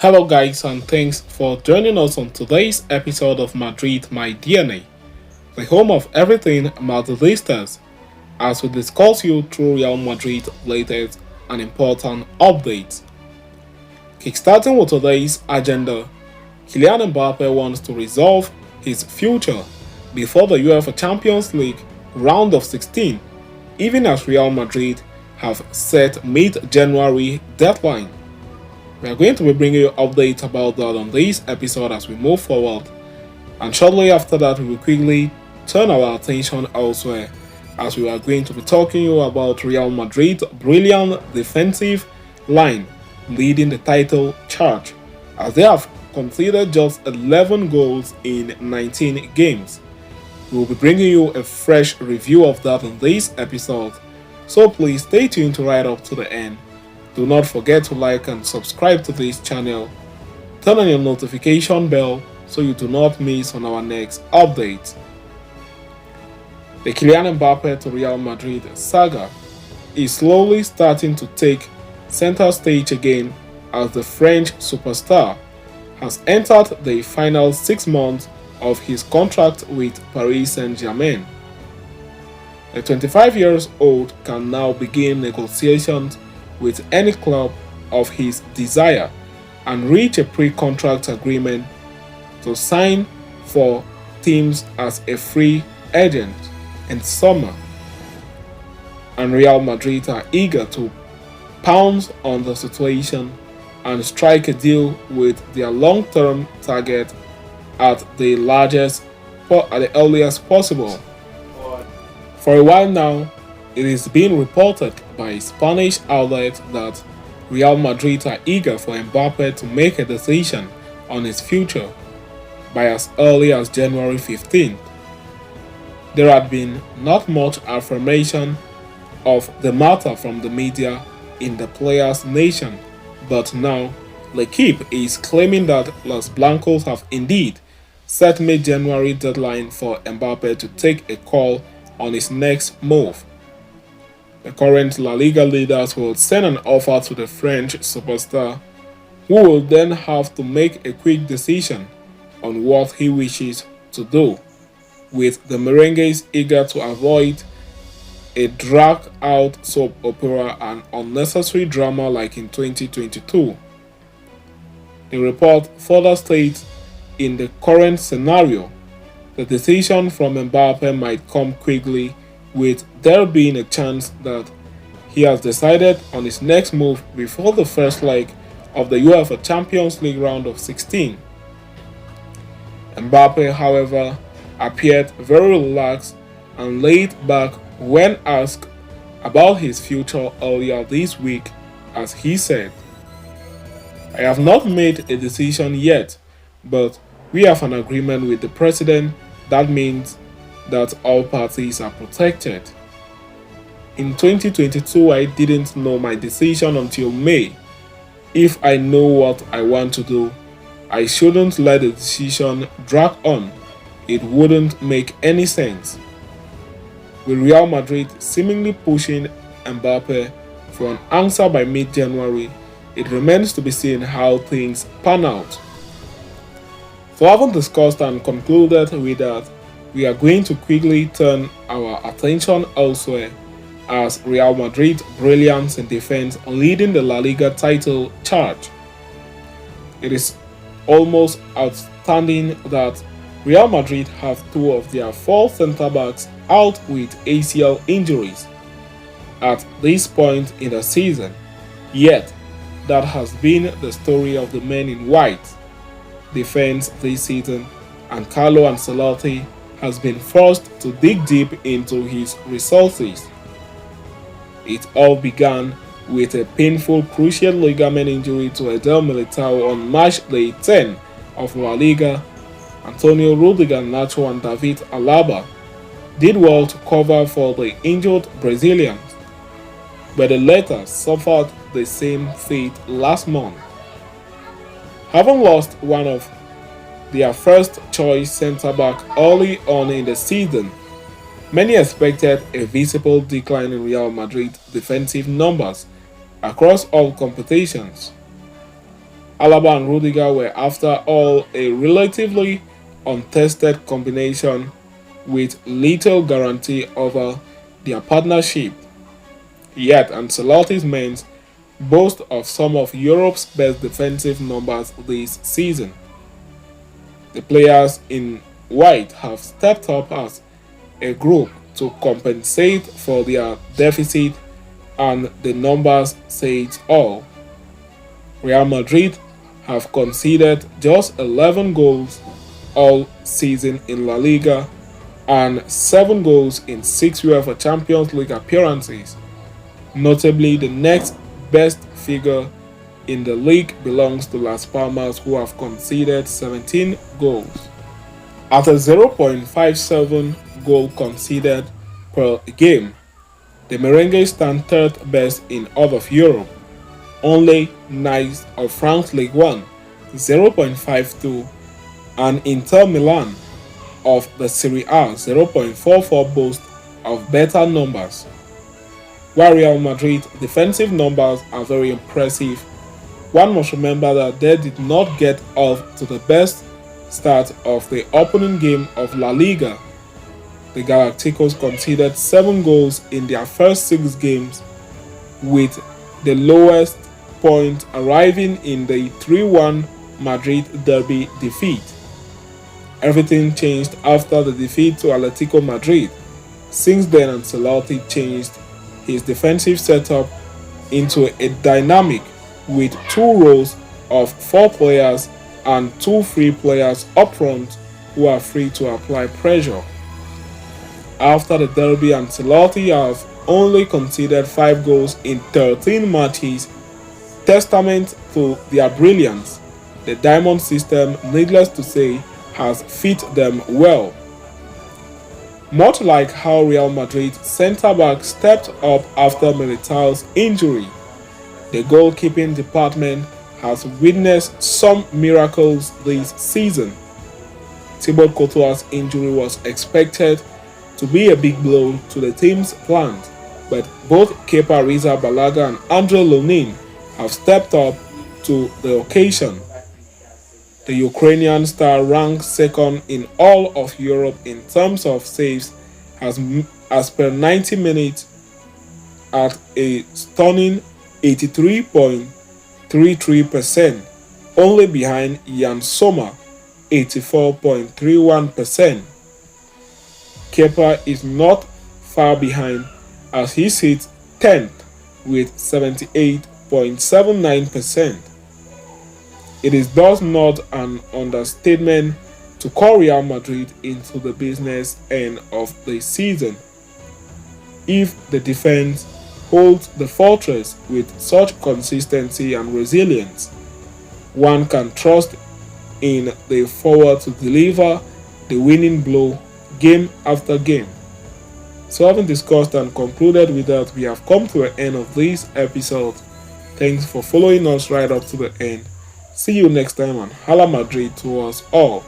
Hello, guys, and thanks for joining us on today's episode of Madrid My DNA, the home of everything Madridistas, as we discuss you through Real Madrid latest and important updates. Kickstarting with today's agenda, Kylian Mbappe wants to resolve his future before the UEFA Champions League round of 16, even as Real Madrid have set mid-January deadline. We are going to be bringing you updates about that on this episode as we move forward, and shortly after that we will quickly turn our attention elsewhere as we are going to be talking you about Real Madrid's brilliant defensive line leading the title charge as they have conceded just 11 goals in 19 games. We will be bringing you a fresh review of that in this episode, so please stay tuned right up to the end. Do not forget to like and subscribe to this channel. Turn on your notification bell so you do not miss on our next update. The Kylian Mbappe to Real Madrid saga is slowly starting to take center stage again as the French superstar has entered the final 6 months of his contract with Paris Saint-Germain. The 25-year-old can now begin negotiations with any club of his desire and reach a pre-contract agreement to sign for teams as a free agent in summer. And Real Madrid are eager to pounce on the situation and strike a deal with their long-term target at the earliest possible. For a while now, it is being reported by Spanish outlets that Real Madrid are eager for Mbappe to make a decision on his future by as early as January 15th. There had been not much affirmation of the matter from the media in the player's nation, but now L'Equipe is claiming that Los Blancos have indeed set mid-January deadline for Mbappe to take a call on his next move. The current La Liga leaders will send an offer to the French superstar, who will then have to make a quick decision on what he wishes to do, with the Merengues eager to avoid a drag-out soap opera and unnecessary drama like in 2022. The report further states, in the current scenario, the decision from Mbappe might come quickly, with there being a chance that he has decided on his next move before the first leg of the UEFA Champions League round of 16. Mbappe, however, appeared very relaxed and laid back when asked about his future earlier this week, as he said, "I have not made a decision yet, but we have an agreement with the president that means that all parties are protected. In 2022, I didn't know my decision until May. If I know what I want to do, I shouldn't let the decision drag on. It wouldn't make any sense." With Real Madrid seemingly pushing Mbappe for an answer by mid-January, it remains to be seen how things pan out. So having discussed and concluded with that, we are going to quickly turn our attention elsewhere as Real Madrid's brilliance in defense leading the La Liga title charge. It is almost outstanding that Real Madrid have 2 of their 4 centre-backs out with ACL injuries at this point in the season, yet that has been the story of the men in white defense this season, and Carlo Ancelotti has been forced to dig deep into his resources. It all began with a painful cruciate ligament injury to Eder Militao on March day 10 of La Liga. Antonio Rudiger, Nacho and David Alaba did well to cover for the injured Brazilians, but the latter suffered the same fate last month. Having lost one of their first choice centre-back early on in the season, many expected a visible decline in Real Madrid's defensive numbers across all competitions. Alaba and Rudiger were, after all, a relatively untested combination with little guarantee over their partnership. Yet Ancelotti's men boast of some of Europe's best defensive numbers this season. The players in white have stepped up as a group to compensate for their deficit, and the numbers say it all. Real Madrid have conceded just 11 goals all season in La Liga and 7 goals in 6 UEFA Champions League appearances. Notably, the next best figure in the league belongs to Las Palmas, who have conceded 17 goals. At a 0.57 goal conceded per game, the Merengues stand third best in all of Europe. Only Nice of France League 1, 0.52, and Inter Milan of the Serie A, 0.44, boast of better numbers. While Real Madrid's defensive numbers are very impressive, one must remember that they did not get off to the best start of the opening game of La Liga. The Galacticos conceded 7 goals in their first 6 games, with the lowest point arriving in the 3-1 Madrid derby defeat. Everything changed after the defeat to Atletico Madrid. Since then, Ancelotti changed his defensive setup into a dynamic with 2 rows of 4 players and 2 free players up front who are free to apply pressure. After the derby, Ancelotti has only conceded 5 goals in 13 matches, testament to their brilliance. The diamond system, needless to say, has fit them well. Much like how Real Madrid's centre-back stepped up after Militao's injury, the goalkeeping department has witnessed some miracles this season. Thibaut Courtois' injury was expected to be a big blow to the team's plans, but both Kepa Arrizabalaga and Andre Lunin have stepped up to the occasion. The Ukrainian star ranks second in all of Europe in terms of saves as per 90 minutes at a stunning 83.33%, only behind Jan Sommer, 84.31%. Kepa is not far behind as he sits 10th with 78.79%. It is thus not an understatement to call Real Madrid into the business end of the season. If the defense holds the fortress with such consistency and resilience, one can trust in the forward to deliver the winning blow game after game. So, having discussed and concluded with that, we have come to the end of this episode. Thanks for following us right up to the end. See you next time, and Hala Madrid to us all.